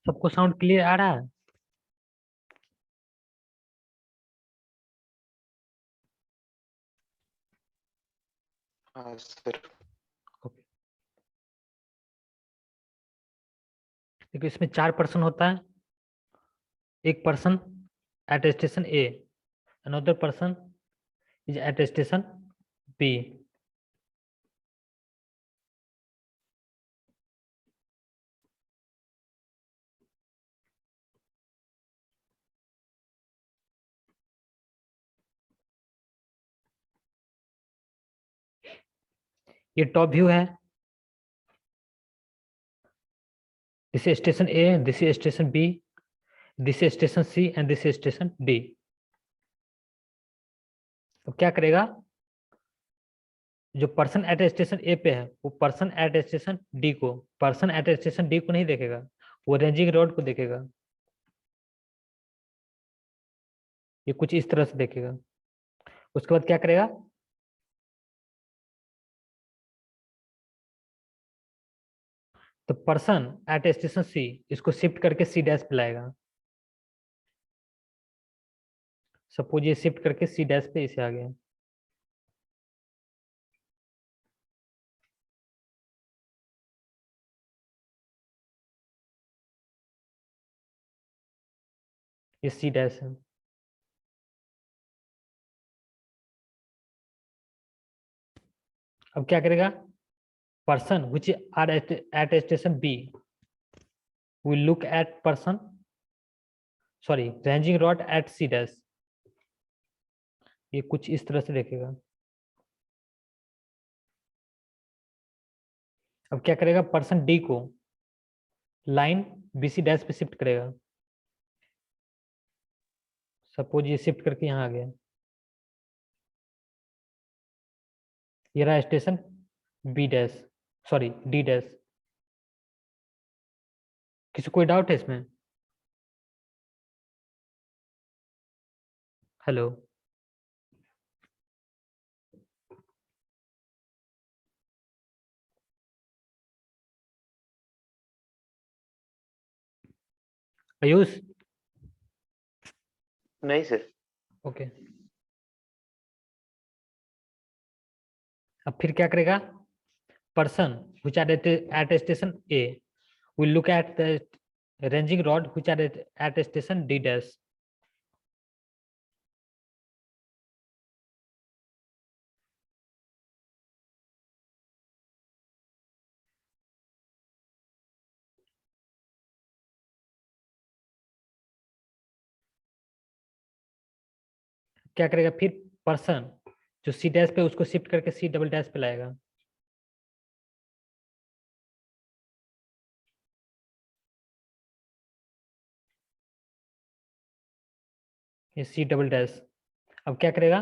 सबको sound clear आ रहा है? हाँ सर। ओके। देखो इसमें 4 पर्सन होता है। एक person at station A, another person is at station B. ये टॉप व्यू है। This is station A, this is station B, this is station C and this is station D. तो क्या करेगा, जो पर्सन एट स्टेशन ए पे है वो person at station D को, पर्सन एट स्टेशन डी को नहीं देखेगा, वो रेंजिंग रोड को देखेगा। ये कुछ इस तरह से देखेगा। उसके बाद क्या करेगा, तो पर्सन एट स्टेशन सी इसको शिफ्ट करके सी डैश पे लाएगा। सपोज ये शिफ्ट करके सी डैश पे इसे आ गया। ये सी डैश है। अब क्या करेगा, person which are at station B will look at person, sorry ranging rod at C dash. ये कुछ इस तरह से देखेगा। अब क्या करेगा, पर्सन डी को लाइन बीसी डैश पे शिफ्ट करेगा। सपोज ये शिफ्ट करके यहाँ आ गया। ये रहा station B dash, sorry D dash. किसी कोई डाउट है इसमें? हेलो। आयुष। नहीं सर। ओके। अब फिर क्या करेगा, person which are at station A will look at the ranging rod which are at station D dash। क्या करेगा फिर, पर्सन जो सी डैश पे उसको शिफ्ट करके सी डबल डैश पे लाएगा। ये सी डबल डैश। अब क्या करेगा,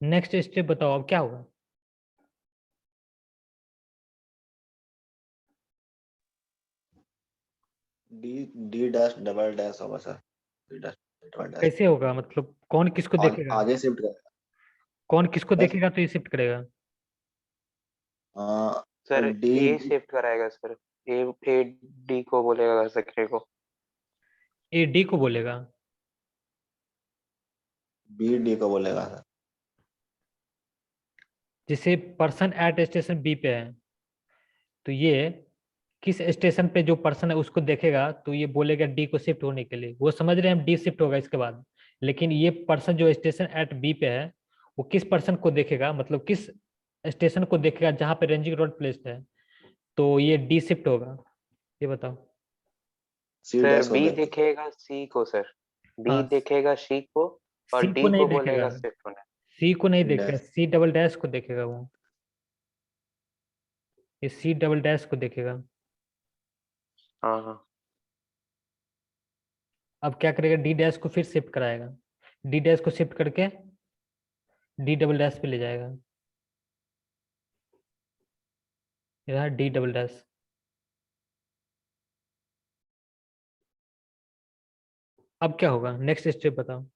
नेक्स्ट स्टेप बताओ अब क्या होगा। D D dash double dash होगा sir. D dash double dash कैसे होगा, मतलब कौन किसको देखेगा? आगे शिफ्ट करेगा कौन किसको सर। देखेगा तो ये शिफ्ट करेगा। सर डी ए शिफ्ट कराएगा सर। ए ए डी को बोलेगा कर सकने को। ए डी को बोलेगा। बी डी को बोलेगा सर। जैसे पर्सन एट स्टेशन बी पे है, तो ये किस स्टेशन पे जो पर्सन है उसको देखेगा तो ये बोलेगा डी को शिफ्ट होने के लिए। वो समझ रहे हैं हम डी शिफ्ट होगा इसके बाद, लेकिन ये पर्सन जो स्टेशन एट बी पे है वो किस पर्सन को देखेगा, मतलब किस स्टेशन को देखेगा जहां पे रेंजिंग रोड प्लेस्ड है, तो ये डी शिफ्ट होगा। ये बताओ। सी सर डैश को बी देखेगा। दिखेगा सी को सर। बी हाँ, दिखेगा सी को और सी को डी नहीं को देखेगा, बोलेगा शिफ्ट होने। सी को नहीं सी देखेगा, डैश सी डबल डैश को देखेगा वो। ये सी डबल डैश को देखेगा। हाँ हाँ। अब क्या करेगा, डी डैश को फिर शिफ्ट कराएगा। डी डैश को शिफ्ट करके डी डबल डैश पे ले जाएगा। ये रहा डी डबल डैश। अब क्या होगा, नेक्स्ट स्टेप बताओ।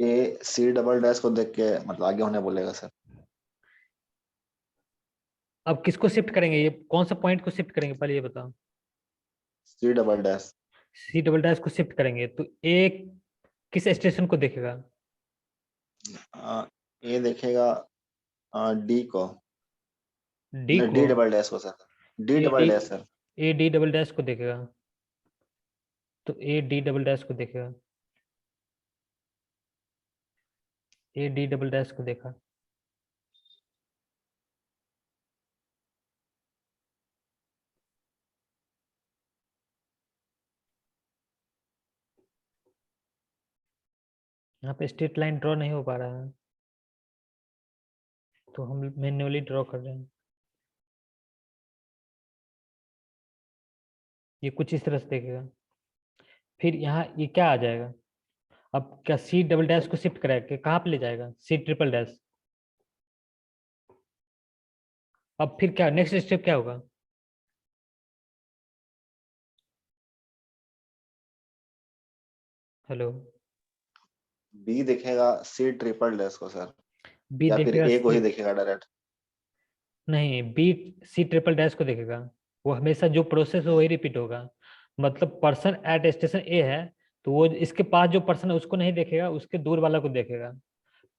ए सी डबल डैश को देख के मतलब आगे होने बोलेगा सर। अब किसको शिफ्ट करेंगे, ये कौन सा पॉइंट को शिफ्ट करेंगे पहले ये बताओ। C double dash. C double dash को शिफ्ट करेंगे तो ए किस स्टेशन को देखेगा? ए देखेगा डी को, डी को। डी डबल डैश को sir, D A double D, dash sir. A D double dash को देखेगा, तो ए डी डबल डैश को देखेगा, ए डी डबल डैश को देखा। यहाँ पे स्ट्रेट लाइन ड्रॉ नहीं हो पा रहा है, तो हम मैन्युअली ड्रॉ कर रहे हैं। ये कुछ इस तरह से देखेगा। फिर यहाँ ये क्या आ जाएगा, अब क्या सी डबल डैश को शिफ्ट कराया कि कहाँ पे ले जाएगा, सी ट्रिपल डैश। अब फिर क्या नेक्स्ट स्टेप क्या होगा? हेलो। बी देखेगा सी ट्रिपल डैश को सर, बी या फिर देखेगा ए को ही सी, देखेगा डायरेक्ट। नहीं बी सी ट्रिपल डैश को देखेगा। वो हमेशा जो प्रोसेस है वही रिपीट होगा। मतलब पर्सन एट स्टेशन ए है तो वो इसके पास जो पर्सन है उसको नहीं देखेगा, उसके दूर वाला को देखेगा।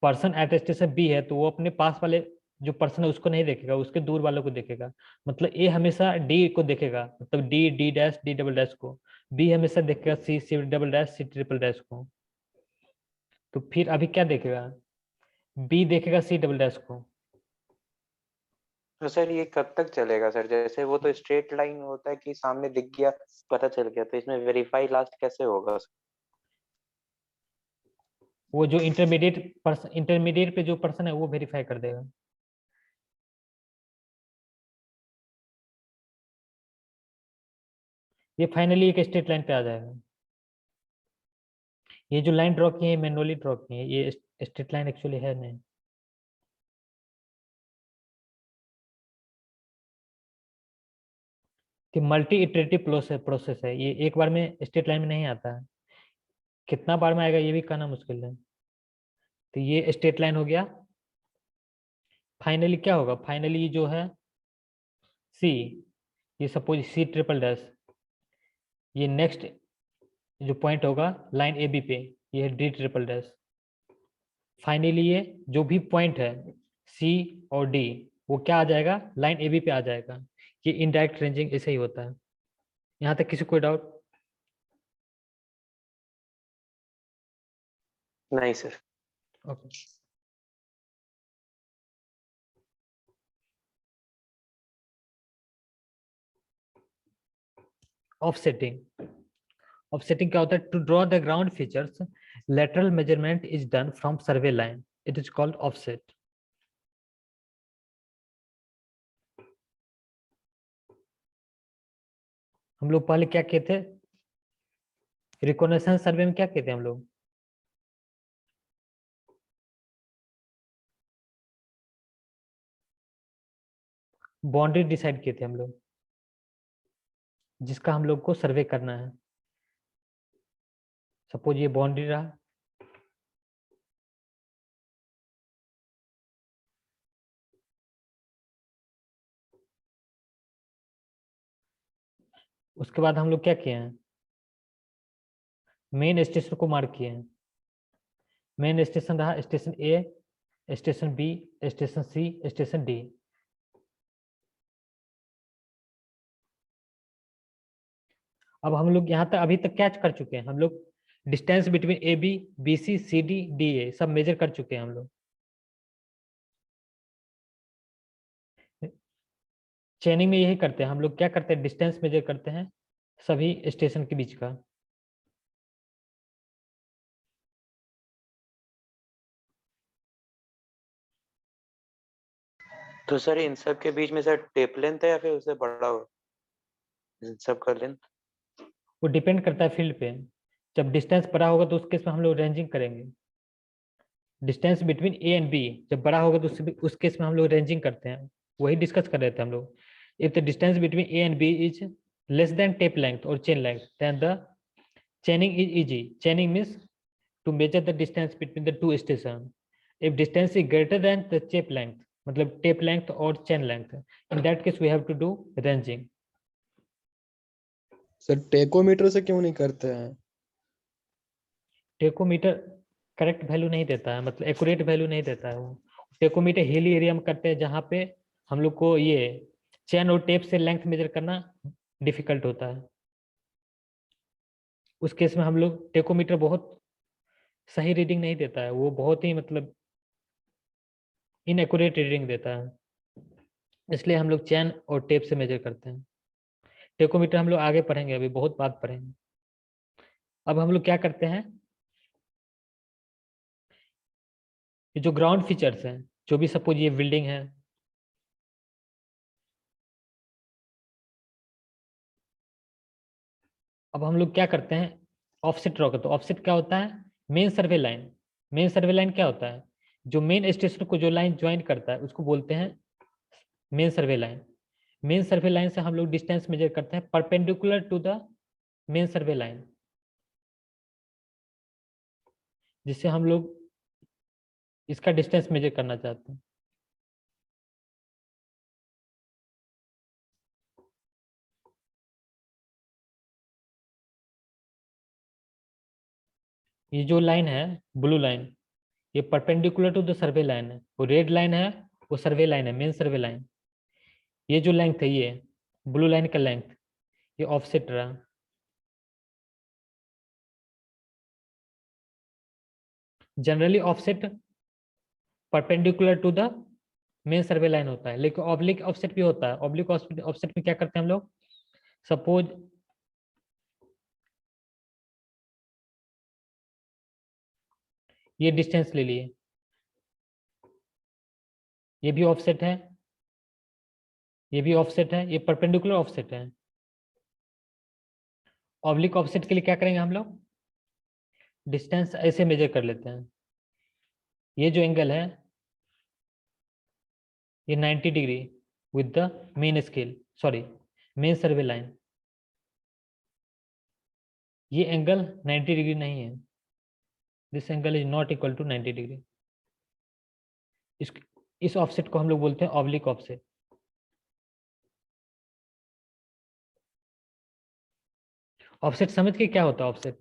पर्सन एट स्टेशन बी है तो वो अपने पास वाले जो पर्सन है उसको नहीं देखेगा, उसके दूर वालों को देखेगा। मतलब ए हमेशा डी को देखेगा, मतलब D D dash D double dash को। बी हमेशा देखेगा C C double dash C triple dash को। तो फिर अभी क्या देखेगा, बी देखेगा सी डबल डैश को। तो सर ये कब तक चलेगा सर? जैसे वो तो स्ट्रेट लाइन होता है कि सामने दिख गया, पता चल गया, तो इसमें वेरीफाई लास्ट कैसे होगा सर? वो जो इंटरमीडिएट पे जो पर्सन है वो वेरीफाई कर देगा। ये फाइनली एक स्ट्रेट लाइन पे आ जाएगा। ये जो लाइन ड्रॉ की है मैनुअली ड्रॉ की है, ये स्ट्रेट लाइन एक्चुअली है नहीं। कि मल्टी इटरेटिव प्रोसेस है, ये एक बार में स्ट्रेट लाइन में नहीं आता है, कितना बार में आएगा ये भी कहना मुश्किल है। तो ये स्ट्रेट लाइन हो गया। फाइनली क्या होगा, फाइनली जो है सी, ये सपोज सी ट्रिपल डैश, ये नेक्स्ट जो पॉइंट होगा लाइन ए बी पे, ये है डी ट्रिपल डैश। फाइनली ये जो भी पॉइंट है सी और डी वो क्या आ जाएगा, लाइन ए बी पे आ जाएगा। ये इनडायरेक्ट रेंजिंग ऐसे ही होता है। यहाँ तक किसी कोई डाउट? नहीं सर। ओके। ऑफसेटिंग, ऑफसेटिंग क्या होता है, to draw the ground features lateral measurement is done from survey line, it is called offset। हम लोग पहले क्या किए थे, रिकॉग्निशन सर्वे में क्या किए थे हम लोग, बाउंड्री डिसाइड किए थे हम लोग, जिसका हम लोग को सर्वे करना है। सपोज ये बाउंड्री रहा, उसके बाद हम लोग क्या किए हैं, मेन स्टेशन को मार्क किए हैं। मेन स्टेशन रहा स्टेशन ए, स्टेशन बी, स्टेशन सी, स्टेशन डी। अब हम लोग यहाँ तक अभी तक क्या कर चुके हैं, हम लोग distance between A B, B C, C D, D A सब मेजर कर चुके हैं हम लोग। चेनिंग में यही करते हैं हम लोग, क्या करते हैं, डिस्टेंस मेजर करते हैं सभी स्टेशन के बीच का। तो सर इन सब के बीच में सर टेप लेंथ है या फिर उससे बड़ा हो इन सब का लेंथ? वो डिपेंड करता है फील्ड पे। जब डिस्टेंस बड़ा होगा तो उस केस में हम लोग रेंजिंग करेंगे। Distance between A and B जब बड़ा होगा तो उस केस में हम लोग रेंजिंग करते हैं, वही डिस्कस कर रहे थे हम लोग। If the distance between A and B is less than tape length और chain length then the chaining is easy. Chaining means to measure the distance between the two stations. If distance is greater than the tape length, मतलब tape length और chain length, in that case we have to do ranging. Sir tachometer से क्यों नहीं करते हैं? Tachometer correct value नहीं देता है, मतलब एक्यूरेट वैल्यू नहीं देता है वो। टेकोमीटर हिली एरिया में करते हैं जहाँ पे हम लोग को ये चेन और टेप से लेंथ मेजर करना डिफिकल्ट होता है। उस केस में हम लोग टेकोमीटर बहुत सही रीडिंग नहीं देता है, वो बहुत ही मतलब इनएक्यूरेट रीडिंग देता है, इसलिए हम लोग चेन और टेप से मेजर करते हैं। टेकोमीटर हम लोग आगे पढ़ेंगे, अभी बहुत बात पढ़ेंगे। अब हम लोग क्या करते हैं, ये जो ग्राउंड फीचर्स हैं, जो भी सपोज ये बिल्डिंग है, अब हम लोग क्या करते हैं, ऑफसेट ड्रॉ करते हैं। ऑफसेट क्या होता है, main survey line. Main survey line क्या होता है, जो मेन स्टेशन को जो लाइन ज्वाइन करता है उसको बोलते हैं main survey line. Main survey line से हम लोग डिस्टेंस मेजर करते हैं perpendicular to the main survey line, जिससे हम लोग इसका डिस्टेंस मेजर करना चाहते हैं। ये जो लाइन है ब्लू लाइन, ये perpendicular to the survey line है। वो रेड लाइन है, वो सर्वे लाइन है, मेन सर्वे लाइन। ये जो लेंथ है, ये ब्लू लाइन का लेंथ, ये ऑफसेट रहा। Generally offset perpendicular to the main survey line होता है, लेकिन ऑब्लिक ऑफसेट भी होता है। ऑब्लिक ऑफसेट में क्या करते हैं हम लोग, सपोज ये डिस्टेंस ले लिए, ये भी ऑफसेट है, ये भी ऑफसेट है, ये परपेंडिकुलर ऑफसेट है। ऑब्लिक ऑफसेट के लिए क्या करेंगे हम लोग, डिस्टेंस ऐसे मेजर कर लेते हैं। ये जो एंगल है ये 90 degree with the main scale, sorry main survey line. ये एंगल 90 डिग्री नहीं है, this angle is not equal to 90 degree. इस ऑफसेट को हम लोग बोलते हैं ऑब्लिक ऑफसेट। ऑफसेट समझ के क्या होता है ऑफसेट,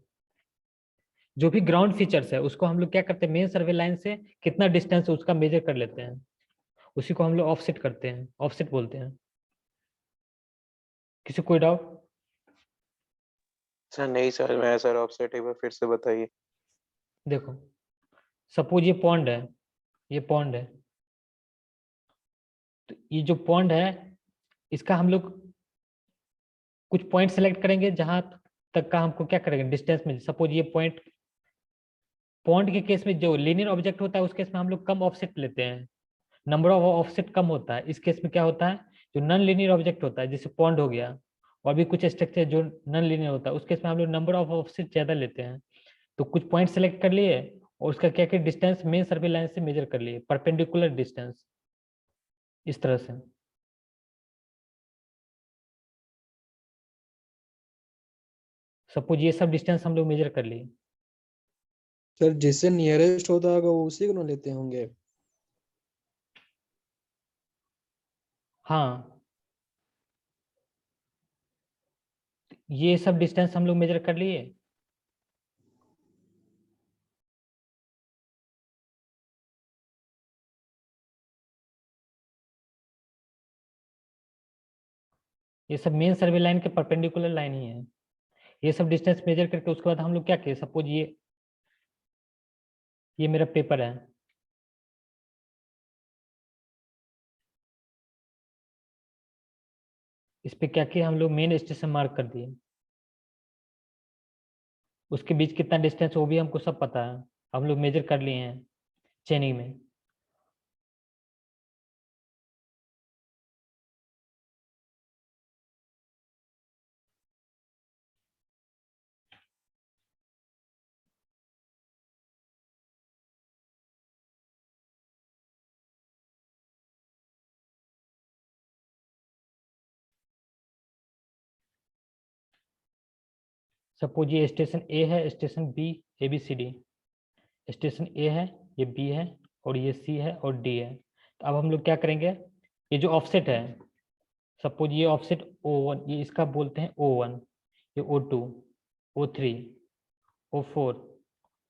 जो भी ग्राउंड फीचर्स है उसको हम लोग क्या करते हैं, मेन सर्वे लाइन से कितना डिस्टेंस है उसका मेजर कर लेते हैं, उसी को हम लोग ऑफसेट करते हैं, ऑफसेट बोलते हैं। किसी कोई डाउट? सर नहीं सर, मैं सर ऑफसेट एक बार फिर से बताइए। देखो सपोज ये पॉन्ड है, ये पॉन्ड है, तो ये जो पॉन्ड है इसका हम लोग कुछ पॉइंट सेलेक्ट करेंगे जहां तक का हमको क्या करेंगे डिस्टेंस में। सपोज ये पॉइंट, पॉन्ड के केस में जो लीनियर ऑब्जेक्ट होता है उस केस में हम लोग कम ऑफसेट लेते हैं, नंबर ऑफ ऑफसेट कम होता है। इस केस में क्या होता है, जो नॉन लीनियर ऑब्जेक्ट होता है जैसे पॉन्ड हो गया, और भी कुछ स्ट्रक्चर जो नॉन लीनियर होता है, उस केस में हम लोग नंबर ऑफ ऑफसेट ज्यादा लेते हैं। तो कुछ पॉइंट सेलेक्ट कर लिए और उसका क्या क्या डिस्टेंस मेन सर्वे लाइन से मेजर कर लिए, परपेंडिकुलर डिस्टेंस, इस तरह से। सपोज ये सब डिस्टेंस हम लोग मेजर कर लिए। सर जिससे नियरेस्ट होता होगा वो उसी को ना लेते होंगे। हाँ, ये सब डिस्टेंस हम लोग मेजर कर लिए। ये सब मेन सर्वे लाइन के परपेंडिकुलर लाइन ही है। ये सब डिस्टेंस मेजर करके उसके बाद हम लोग क्या किए, सपोज ये मेरा पेपर है, इस पे क्या किया हम लोग, मेन स्टेशन मार्क कर दिए। उसके बीच कितना डिस्टेंस वो भी हमको सब पता है, हम लोग मेजर कर लिए हैं चेनिंग में। सपोज ये स्टेशन ए है, station B, A B C D. Station A है, ये बी है और ये सी है और डी है। तो अब हम लोग क्या करेंगे, ये जो ऑफसेट है, सपोज ये ऑफसेट O1, ये इसका बोलते हैं O1, ये O2, O3, O4,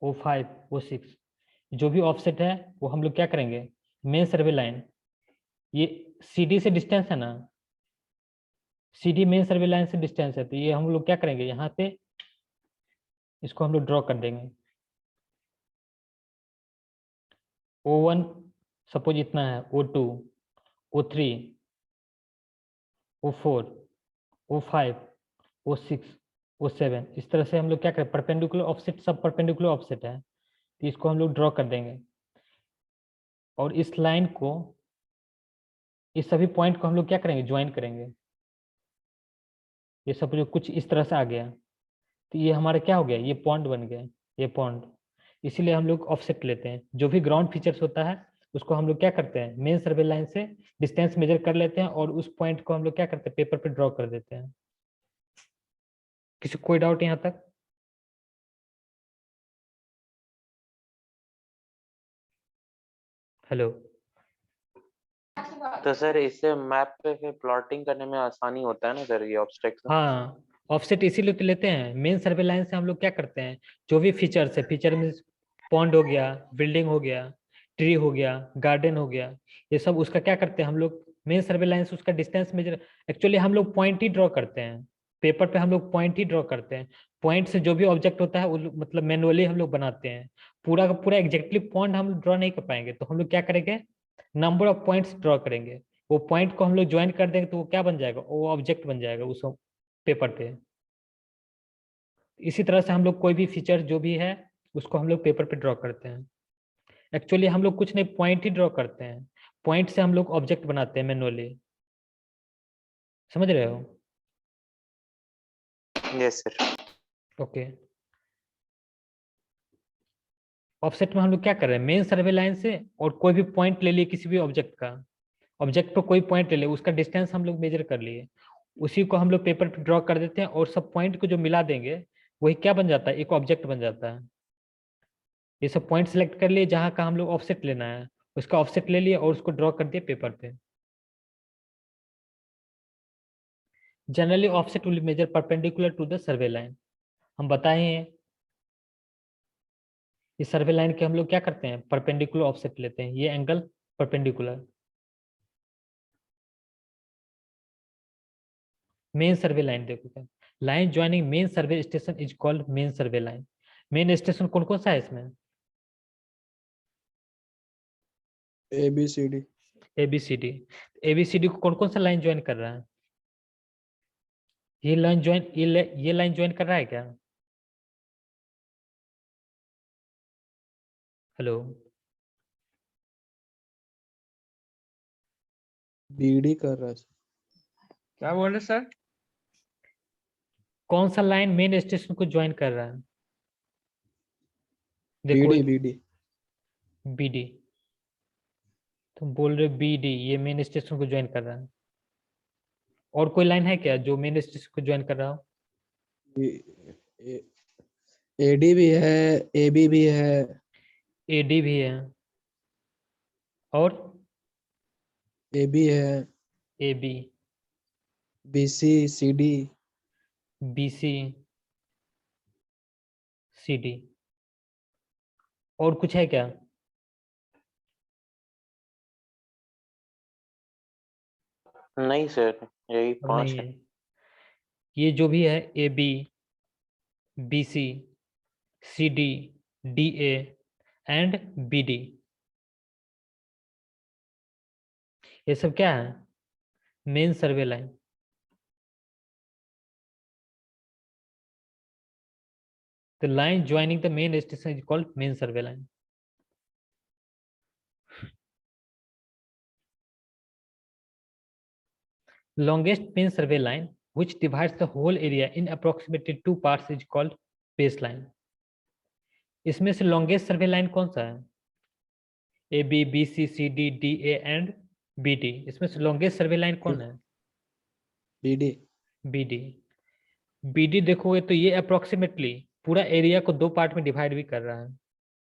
O5, O6, जो भी ऑफसेट है वो हम लोग क्या करेंगे, मेन सर्वे लाइन, ये CD से डिस्टेंस है ना, CD मेन सर्वे लाइन से डिस्टेंस है, तो ये हम लोग क्या करेंगे, यहाँ पे इसको हम लोग ड्रॉ कर देंगे। O1 सपोज इतना है, O2, O3, O4, O5, O6, O7, इस तरह से हम लोग क्या करें, परपेंडिकुलर ऑफसेट, सब परपेंडिकुलर ऑफसेट है, तो इसको हम लोग ड्रॉ कर देंगे। और इस लाइन को, इस सभी पॉइंट को हम लोग क्या करेंगे, ज्वाइन करेंगे। ये सब जो कुछ इस तरह से आ गया, तो ये हमारा क्या हो गया, ये पॉइंट बन गया, ये पॉइंट। इसीलिए हम लोग ऑफसेट लेते हैं, जो भी ग्राउंड फीचर्स होता है उसको हम लोग क्या करते हैं, मेन सर्वे लाइन से डिस्टेंस मेजर कर लेते हैं और उस पॉइंट को हम लोग क्या करते हैं, पेपर पे ड्रॉ कर देते हैं। किसी कोई डाउट यहाँ तक? हेलो। तो सर इससे मैप पे फिर प्लॉटिंग करने में आसानी होता है ना सर, ये ऑब्स्ट्रक्शन। हाँ, ऑफसेट इसीलिए तो लेते हैं, मेन सर्वे लाइन से हम लोग क्या करते हैं, जो भी फीचर्स है, फीचर में पॉन्ड हो गया, बिल्डिंग हो गया, ट्री हो गया, गार्डन हो गया, ये सब उसका क्या करते हैं हम लोग, मेन सर्वे लाइन से उसका डिस्टेंस मेजर, एक्चुअली हम लोग पॉइंट ही ड्रॉ करते हैं, पेपर पे हम लोग पॉइंट ही ड्रॉ करते हैं। पॉइंट से जो भी ऑब्जेक्ट होता है वो मतलब मैनुअली हम लोग बनाते हैं, पूरा का पूरा एग्जैक्टली पॉइंट हम ड्रॉ नहीं कर पाएंगे, तो हम लोग क्या करेंगे, नंबर ऑफ पॉइंट्स ड्रॉ करेंगे। वो पॉइंट को हम लोग ज्वाइन कर देंगे तो वो क्या बन जाएगा, वो ऑब्जेक्ट बन जाएगा उस पेपर पे। इसी तरह से हम लोग कोई भी फीचर जो भी है उसको हम लोग पेपर पे ड्रॉ करते हैं। एक्चुअली हम लोग कुछ नहीं, पॉइंट ही ड्रॉ करते हैं, पॉइंट से हम लोग ऑब्जेक्ट बनाते हैं मैनुअली। समझ रहे हो? Yes sir. ओके। ऑफसेट में हम लोग क्या कर रहे हैं, मेन सर्वे लाइन से और कोई भी पॉइंट ले लिए किसी भी ऑब्जेक्ट का, ऑब्जेक्ट पर कोई पॉइंट ले लिए, उसका डिस्टेंस हम लोग मेजर कर लिए, उसी को हम लोग पेपर पे ड्रॉ कर देते हैं और सब पॉइंट को जो मिला देंगे वही क्या बन जाता है, एक ऑब्जेक्ट बन जाता है। ये सब पॉइंट सेलेक्ट कर लिए जहां का हम लोग ऑफसेट लेना है, उसका ऑफसेट ले लिए और उसको ड्रॉ कर दिए पेपर पे। Generally offset will measure perpendicular to the survey line, हम बताए हैं। इस सर्वे लाइन के हम लोग क्या करते हैं, परपेंडिकुलर ऑफसेट लेते हैं, ये angle perpendicular. Main survey line देखो क्या, line joining main survey station is called main survey line. Main station कौन कौन सा है इसमें, ABCD। ABCD। ABCD को कौन कौन सा लाइन ज्वाइन कर रहा है, ये लाइन ज्वाइन, ये लाइन ज्वाइन कर रहा है क्या? हेलो। BD कर रहा है। क्या बोल रहे सर? कौन सा लाइन मेन स्टेशन को ज्वाइन कर रहा है, देखो BD। BD, तुम बोल रहे BD, ये मेन स्टेशन को ज्वाइन कर रहा है। और कोई लाइन है क्या जो मेन स्टेशन को ज्वाइन कर रहा हो? AD भी है, AB भी है, AD भी है, और AB है, AB, BC, CD। BC, CD, और कुछ है क्या? नहीं सर, यही अब 5 नहीं है। है, ये जो भी है AB, BC, CD, DA and BD, ये सब क्या है, main survey line. The line joining the main station is called main survey line. Longest main survey line, which divides the whole area in approximately 2 parts, is called baseline. इसमें से longest survey line कौन सा है? AB, BC, CD, DA and BD. इसमें से longest survey line कौन है? BD। BD. BD देखोगे तो ये approximately पूरा एरिया को 2 पार्ट में डिवाइड भी कर रहा है,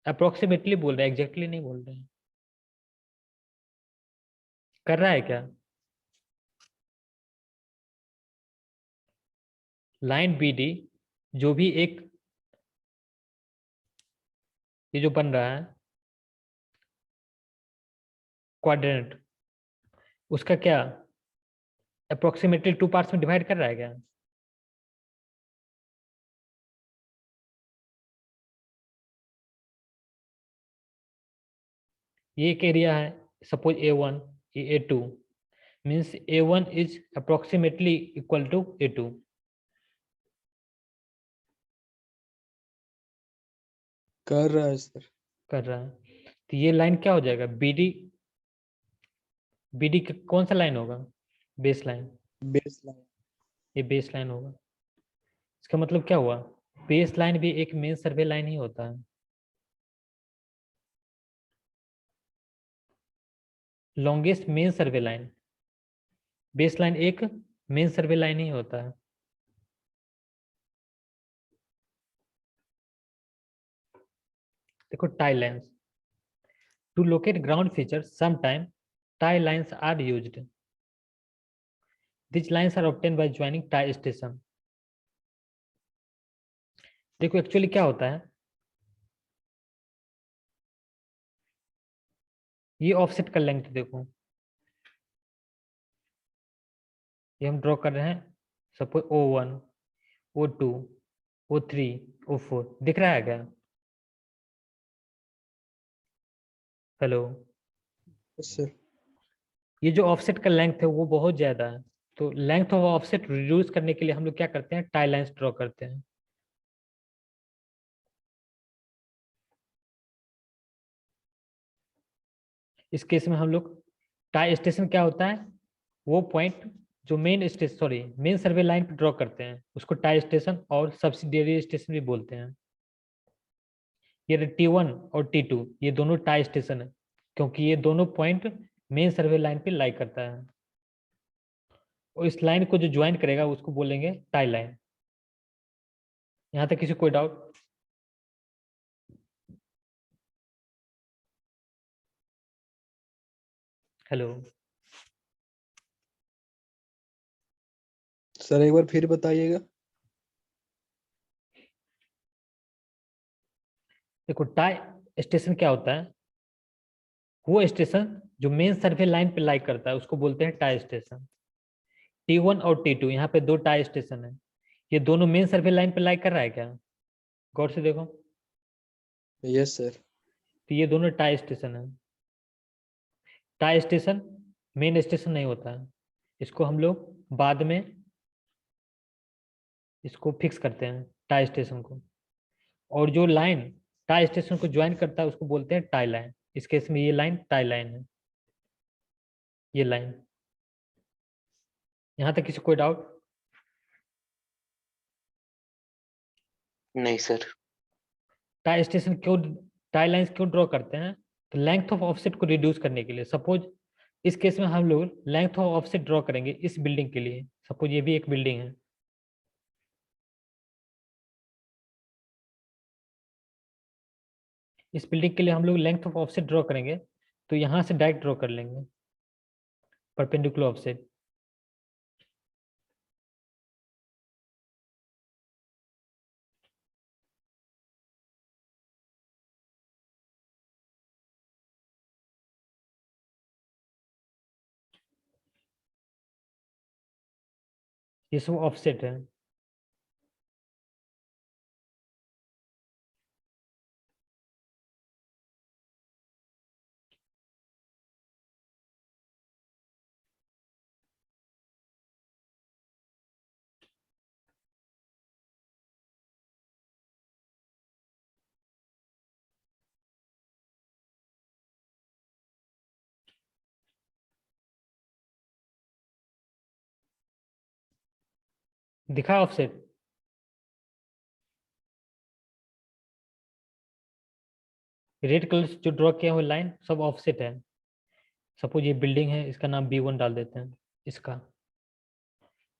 अप्रोक्सीमेटली बोल रहे हैं, एग्जैक्टली नहीं बोल रहे हैं। कर रहा है क्या? लाइन बी डी जो भी एक ये जो बन रहा है क्वाड्रेंट, उसका क्या अप्रोक्सीमेटली 2 पार्ट्स में डिवाइड कर रहा है क्या? ये एक एरिया है, सपोज A1, ये A2, means A1 is approximately equal to A2। कर रहा है सर। कर रहा है, तो ये लाइन क्या हो जाएगा? BD, BD कौन सा लाइन होगा? Base line, base line. ये बेस लाइन होगा। इसका मतलब क्या हुआ? बेस लाइन भी एक मेन सर्वे लाइन ही होता है। Longest main survey line, base line एक मेन सर्वे लाइन ही होता है। देखो tie lines, to locate ground features sometime tie lines are used. These lines are obtained by joining tie station. देखो actually क्या होता है, ये ऑफसेट का लेंथ देखो, ये हम ड्रॉ कर रहे हैं, suppose O1, O2, O3, O4 दिख रहा है क्या? हेलो, सर ये जो ऑफसेट का लेंथ है वो बहुत ज्यादा है, तो लेंथ ऑफ ऑफसेट रिड्यूस करने के लिए हम लोग क्या करते हैं, टाई लाइंस ड्रॉ करते हैं। इस केस में हम लोग टाई स्टेशन क्या होता है, वो पॉइंट जो main station sorry main survey line पे ड्रॉ करते हैं उसको टाई स्टेशन और सब्सिडियरी स्टेशन भी बोलते हैं। ये T1 और T2 ये दोनों टाई स्टेशन है, क्योंकि ये दोनों पॉइंट मेन सर्वे लाइन पे लाई करता है, और इस लाइन को जो ज्वाइन करेगा उसको बोलेंगे टाई लाइन। यहाँ तक किसी कोई डाउट? हेलो, सर एक बार फिर बताइएगा। देखो टाई स्टेशन क्या होता है, वो स्टेशन जो मेन सर्वे लाइन पे लाई करता है उसको बोलते हैं टाई स्टेशन। T1 और T2 यहाँ पे दो टाई स्टेशन है, ये दोनों मेन सर्वे लाइन पे लाई कर रहा है क्या? गौर से देखो, यस सर। तो ये दोनों टाई स्टेशन है। टाई स्टेशन मेन स्टेशन नहीं होता है, इसको हम लोग बाद में इसको फिक्स करते हैं टाई स्टेशन को, और जो लाइन टाई स्टेशन को ज्वाइन करता है उसको बोलते हैं टाई लाइन। इस केस में ये लाइन टाई लाइन है, ये लाइन। यहाँ तक किसी कोई डाउट? नहीं सर। टाई स्टेशन क्यों, टाई लाइंस क्यों ड्रॉ करते हैं? तो लेंथ ऑफ ऑफसेट को रिड्यूस करने के लिए। सपोज इस केस में हम लोग लेंथ ऑफ ऑफसेट ड्रॉ करेंगे इस बिल्डिंग के लिए, सपोज ये भी एक बिल्डिंग है, इस बिल्डिंग के लिए हम लोग लेंथ ऑफ ऑफसेट ड्रॉ करेंगे, तो यहाँ से डायरेक्ट ड्रॉ कर लेंगे परपेंडिकुलर ऑफसेट। ये सब ऑफसेट है। दिखा ऑफसेट? रेड कलर से जो ड्रॉ किया हुआ लाइन सब ऑफसेट है। सपोज ये बिल्डिंग है, इसका नाम B1 डाल देते हैं। इसका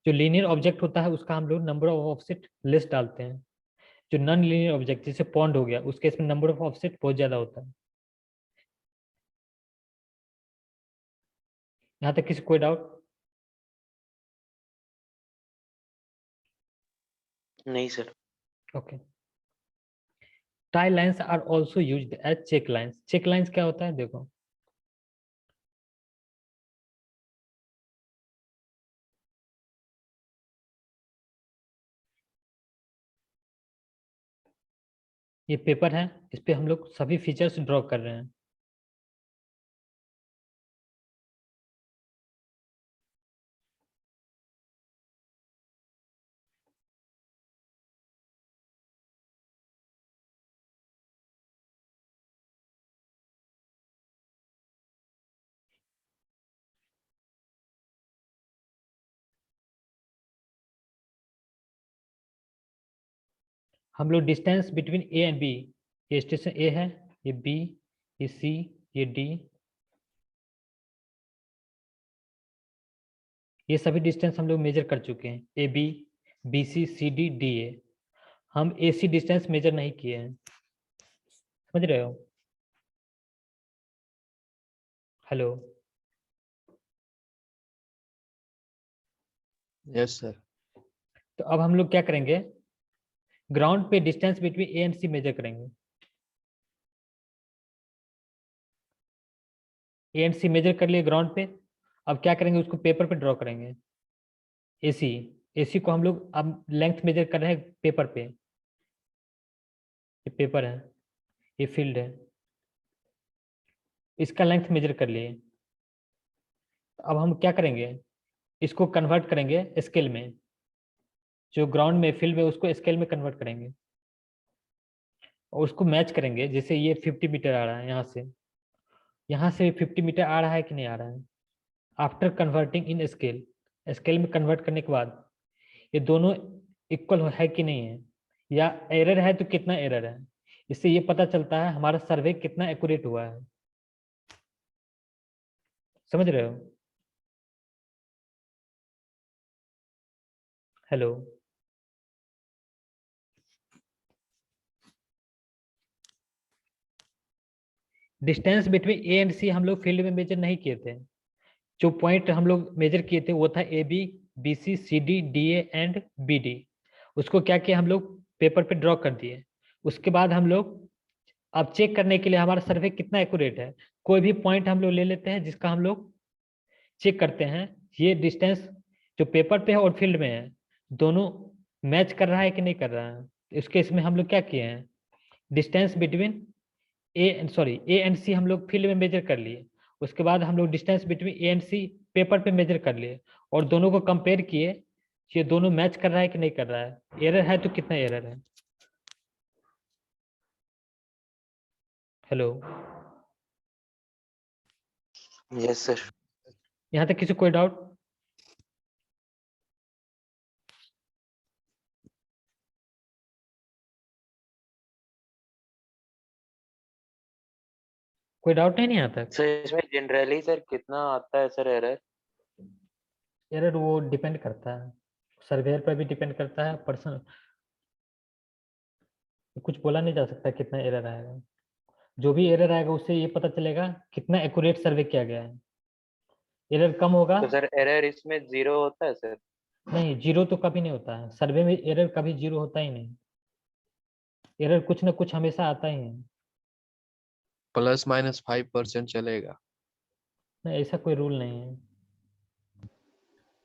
जो लीनियर ऑब्जेक्ट होता है उसका हम लोग नंबर ऑफ ऑफसेट लिस्ट डालते हैं, जो नॉन लीनियर ऑब्जेक्ट जैसे पॉन्ड हो गया, उस केस में नंबर ऑफ ऑफसेट बहुत ज्यादा होता है। यहाँ तक किसी कोई डाउट? नहीं sir. Okay. Tie lines are also used as check lines. Check lines क्या होता है देखो, ये पेपर है, इस पे हम लोग सभी फीचर्स ड्रॉ कर रहे हैं। हम लोग distance between A and B, ये स्टेशन ए है, ये बी, ये सी, ये डी, ये सभी डिस्टेंस हम लोग मेजर कर चुके हैं। A B, B C, C D, D A. हम ए सी डिस्टेंस मेजर नहीं किए हैं, समझ रहे हो? Hello, yes sir. तो अब हम लोग क्या करेंगे, ग्राउंड पे distance between A and C measure करेंगे। ए एंड सी मेजर कर लिए ग्राउंड पे, अब क्या करेंगे, उसको पेपर पे ड्रॉ करेंगे। एसी, एसी को हम लोग अब लेंथ मेजर कर रहे हैं पेपर पे, ये पेपर है, ये फील्ड है, इसका लेंथ मेजर कर लिए। अब हम क्या करेंगे, इसको कन्वर्ट करेंगे स्केल में, जो ग्राउंड में फील्ड में उसको स्केल में कन्वर्ट करेंगे और उसको मैच करेंगे। जैसे ये 50 मीटर आ रहा है, यहाँ से 50 मीटर आ रहा है कि नहीं आ रहा है। आफ्टर कन्वर्टिंग इन स्केल, स्केल में कन्वर्ट करने के बाद ये दोनों इक्वल है कि नहीं है, या एरर है तो कितना एरर है, इससे ये पता चलता है हमारा सर्वे कितना एक्यूरेट हुआ है। समझ रहे हो? Hello, distance between A and C हम लोग फील्ड में मेजर नहीं किए थे। जो पॉइंट हम लोग मेजर किए थे वो था A B, B C, C D, D A and B D. उसको क्या किया, हम लोग पेपर पे ड्रॉ कर दिए। उसके बाद हम लोग अब चेक करने के लिए हमारा सर्वे कितना एक्यूरेट है, कोई भी पॉइंट हम लोग ले लेते हैं जिसका हम लोग चेक करते हैं ये डिस्टेंस जो पेपर पे है और फील्ड में है दोनों मैच कर रहा है कि नहीं कर रहा है। इसके इसमें हम लोग क्या किए हैं, distance between A and C हम लोग फील्ड में मेजर कर लिए। उसके बाद हम लोग distance between A and C paper पे मेजर कर लिए और दोनों को कंपेयर किए, ये दोनों मैच कर रहा है कि नहीं कर रहा है, एरर है तो कितना एरर है। Hello, yes sir. यहाँ तक किसी कोई डाउट? कोई डाउट नहीं यहाँ तक? सर इसमें जनरली सर कितना आता है सर एरर? एरर वो डिपेंड करता है, सर्वेयर पर भी डिपेंड करता है, पर्सन कुछ बोला नहीं जा सकता कितना एरर आएगा। जो भी एरर आएगा उससे ये पता चलेगा कितना एक्यूरेट सर्वे किया गया है। एरर कम होगा, तो सर एरर इसमें 0 होता है सर? नहीं जीरो तो कभी नहीं होता है सर्वे में, एरर कभी जीरो होता ही नहीं, एरर कुछ ना कुछ हमेशा आता ही है। ±5% चलेगा। नहीं, ऐसा कोई रूल नहीं है।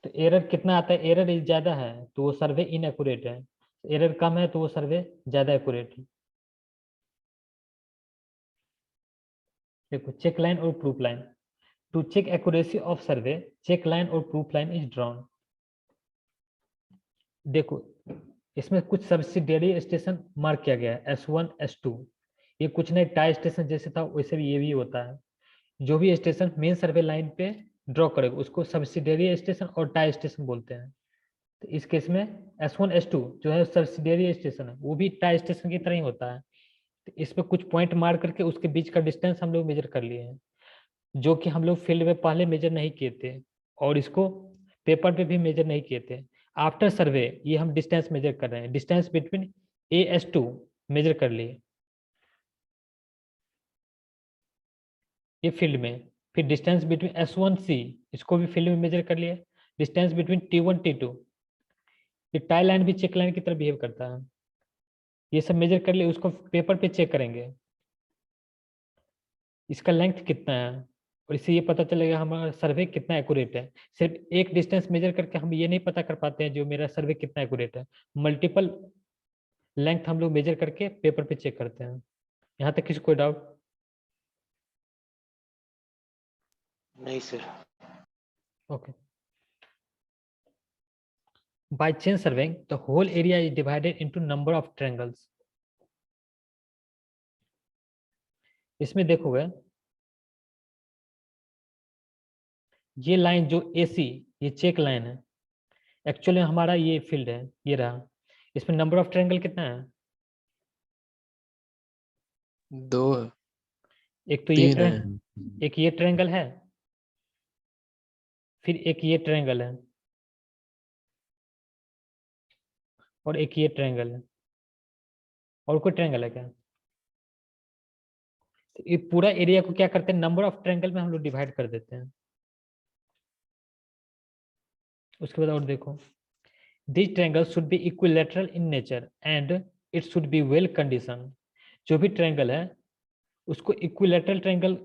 तो एरर कितना आता है, एरर ज्यादा है तो वो सर्वे इनएक्यूरेट है, एरर कम है तो वो सर्वे ज्यादा एक्यूरेट है। देखो चेक लाइन और proof line, to check accuracy of survey check line और प्रूफ लाइन इज ड्रॉन। देखो इसमें कुछ सब्सिडियरी स्टेशन मार्क किया गया है S1 S2, ये कुछ नहीं टाई स्टेशन जैसे था वैसे भी ये भी होता है। जो भी स्टेशन मेन सर्वे लाइन पे ड्रॉ करेगा उसको सब्सिडियरी स्टेशन और टाई स्टेशन बोलते हैं। तो इस केस में S1 S2 जो है सब्सिडियरी स्टेशन है, वो भी टाई स्टेशन की तरह ही होता है। तो इस पे कुछ पॉइंट मार करके उसके बीच का डिस्टेंस हम लोग मेजर कर लिए हैं, जो कि हम लोग फील्ड में पहले मेजर नहीं किए थे और इसको पेपर पे भी मेजर नहीं किए थे। आफ्टर सर्वे ये हम डिस्टेंस मेजर कर रहे हैं, डिस्टेंस बिटवीन AS2 मेजर कर लिए ये फील्ड में, फिर डिस्टेंस बिटवीन S1C इसको भी फील्ड में मेजर कर लिए, डिस्टेंस बिटवीन T1 T2, ये टाई लाइन भी चेक लाइन की तरह बिहेव करता है, ये सब मेजर कर लिए, उसको पेपर पे चेक करेंगे इसका लेंथ कितना है, और इससे ये पता चलेगा हमारा सर्वे कितना एक्यूरेट है। सिर्फ एक डिस्टेंस मेजर करके हम ये नहीं पता कर पाते हैं जो मेरा सर्वे कितना एक्यूरेट है, मल्टीपल लेंथ हम लोग मेजर करके पेपर पे चेक करते हैं। यहाँ तक किसी कोई डाउट? नहीं sir. Okay. By chain surveying, the whole area is divided into number of triangles. इसमें देखोगे ये लाइन जो AC ये चेक लाइन है, एक्चुअली हमारा ये फील्ड है, ये रहा, इसमें नंबर ऑफ ट्रायंगल कितना है? 2 है, एक तो ये 3 है, एक ये ट्रायंगल है, फिर एक ये ट्रायंगल है, और एक ये ट्रायंगल है, और कोई ट्रायंगल है क्या? तो ये पूरा एरिया को क्या करते हैं, नंबर ऑफ ट्रायंगल में हम लोग डिवाइड कर देते हैं। उसके बाद और देखो, this triangle should be equilateral in nature and it should be well condition. जो भी ट्रायंगल है उसको equilateral triangle,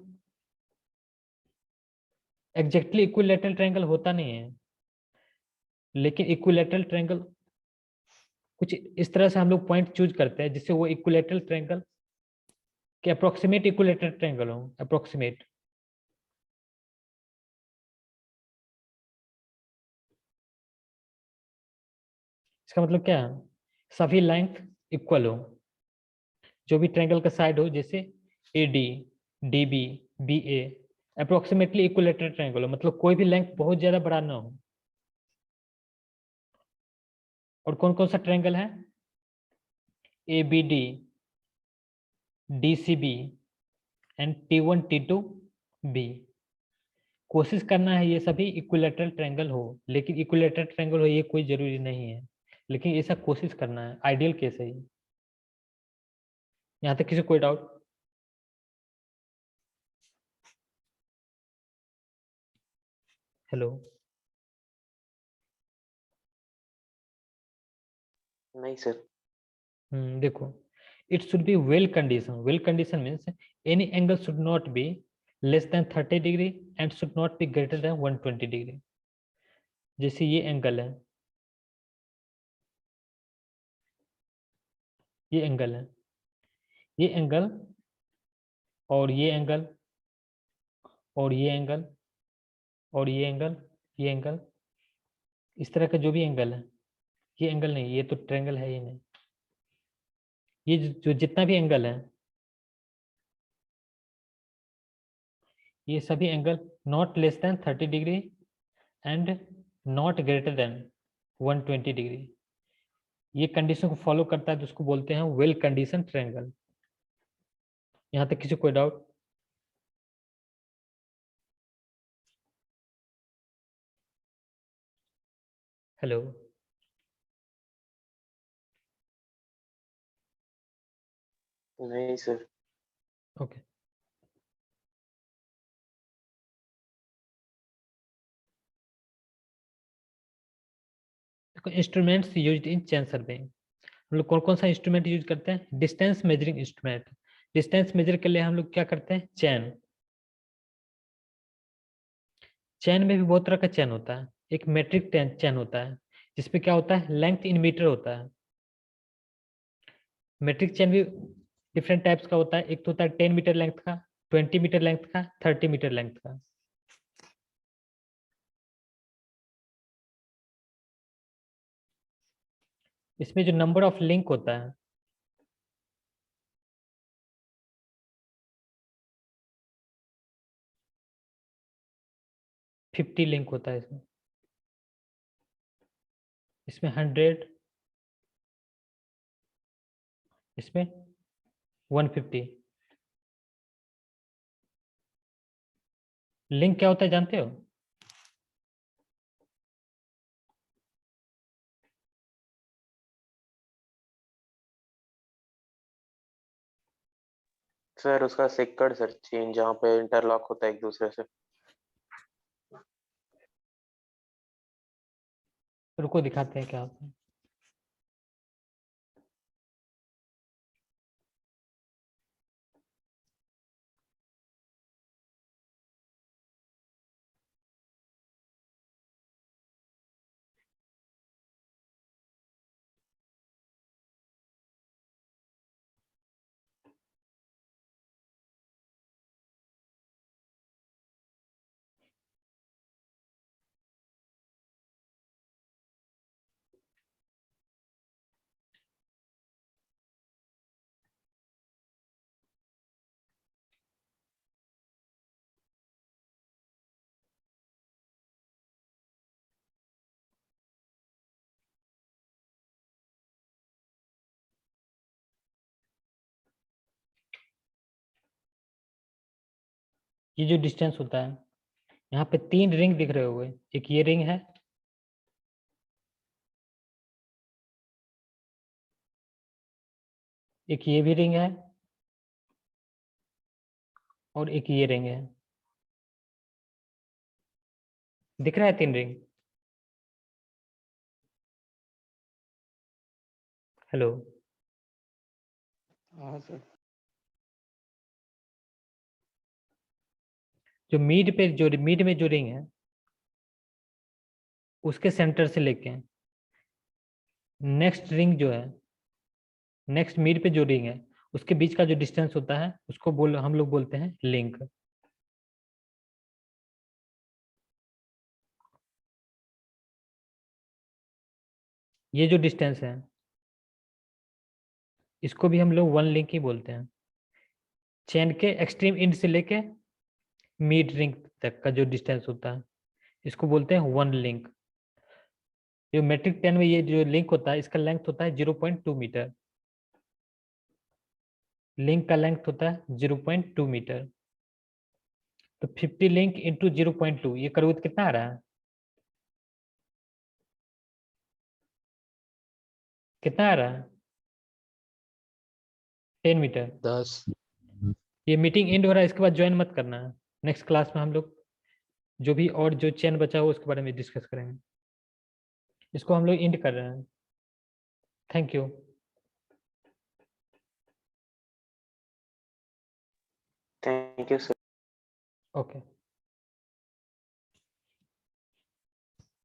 exactly equilateral triangle होता नहीं है, लेकिन इक्विलैटरल ट्रायंगल कुछ इस तरह से हम लोग पॉइंट चूज करते हैं जिससे वो इक्विलैटरल ट्रायंगल के अप्रोक्सीमेट इक्विलैटरल ट्रायंगल हो, अप्रोक्सीमेट। इसका मतलब क्या है, सभी लेंथ इक्वल हो, जो भी ट्रायंगल का साइड हो, जैसे AD, DB, BA approximately equilateral triangle हो, मतलब कोई भी लेंथ बहुत ज्यादा बड़ा ना हो। और कौन कौन सा ट्रायंगल है, ABD, DCB and T1 T2 B। कोशिश करना है ये सभी इक्विलैटरल ट्रायंगल हो, लेकिन इक्विलैटरल ट्रायंगल हो ये कोई जरूरी नहीं है, लेकिन ऐसा कोशिश करना है, आइडियल केस है। यहाँ तक किसी कोई डाउट? हेलो? नहीं सर। देखो, it should be well condition. Well condition means any angle should not be less than 30 degree and should not be greater than 120 degree। जैसे ये एंगल है, ये एंगल है, ये एंगल और ये एंगल और ये एंगल और ये एंगल, ये एंगल, इस तरह का जो भी एंगल है, ये एंगल नहीं, ये तो ट्रायंगल है ही नहीं, ये जो जितना भी एंगल है, ये सभी angle not less than 30 degree and not greater than 120 degree, ये कंडीशन को फॉलो करता है तो उसको बोलते हैं वेल कंडीशन ट्रायंगल। यहाँ तक किसी कोई डाउट? हेलो? नहीं सर। ओके। देखो, instruments used in chain surveying, हम लोग कौन कौन सा इंस्ट्रूमेंट यूज करते हैं, distance measuring instrument. Distance measure के लिए हम लोग क्या करते हैं, चैन। चैन में भी बहुत तरह का चैन होता है, एक मेट्रिक चैन होता है जिसपे क्या होता है, लेंथ इन मीटर होता है। मेट्रिक चैन भी डिफरेंट टाइप्स का होता है, एक तो होता है 10 मीटर लेंथ का, 20 मीटर लेंथ का, 30 मीटर लेंथ का। इसमें जो नंबर ऑफ लिंक होता है, फिफ्टी लिंक होता है इसमें, इसमें 100, इसमें 150। लिंक क्या होता है जानते हो? सर उसका सिक्कड़ सर चेन जहाँ पे इंटरलॉक होता है एक दूसरे से। रुको दिखाते हैं क्या होता है। ये जो डिस्टेंस होता है, यहाँ पे 3 रिंग दिख रहे होंगे। एक ये रिंग है, एक ये भी रिंग है, और एक ये रिंग है। दिख रहा है 3 रिंग? हेलो। हाँ सर। जो मिड में जो रिंग है उसके सेंटर से लेके नेक्स्ट रिंग जो है, नेक्स्ट मिड पे जो रिंग है उसके बीच का जो डिस्टेंस होता है उसको हम लोग बोलते हैं लिंक। ये जो डिस्टेंस है इसको भी हम लोग वन लिंक ही बोलते हैं। चेन के एक्सट्रीम एंड से लेके मिड रिंग तक का जो डिस्टेंस होता है इसको बोलते हैं वन लिंक। जो मेट्रिक 10 में ये जो लिंक होता है इसका लेंथ होता है 0.2 मीटर। लिंक का लेंथ होता है 0.2 मीटर। तो 50 लिंक इंटू 0.2, ये करोगे तो कितना आ रहा है? कितना आ रहा है? 10 मीटर। 10। ये मीटिंग एंड हो रहा है, इसके बाद ज्वाइन मत करना है। नेक्स्ट क्लास में हम लोग जो भी और जो चेन बचा हो उसके बारे में डिस्कस करेंगे। इसको हम लोग एंड कर रहे हैं। Thank you. Thank you sir. Okay.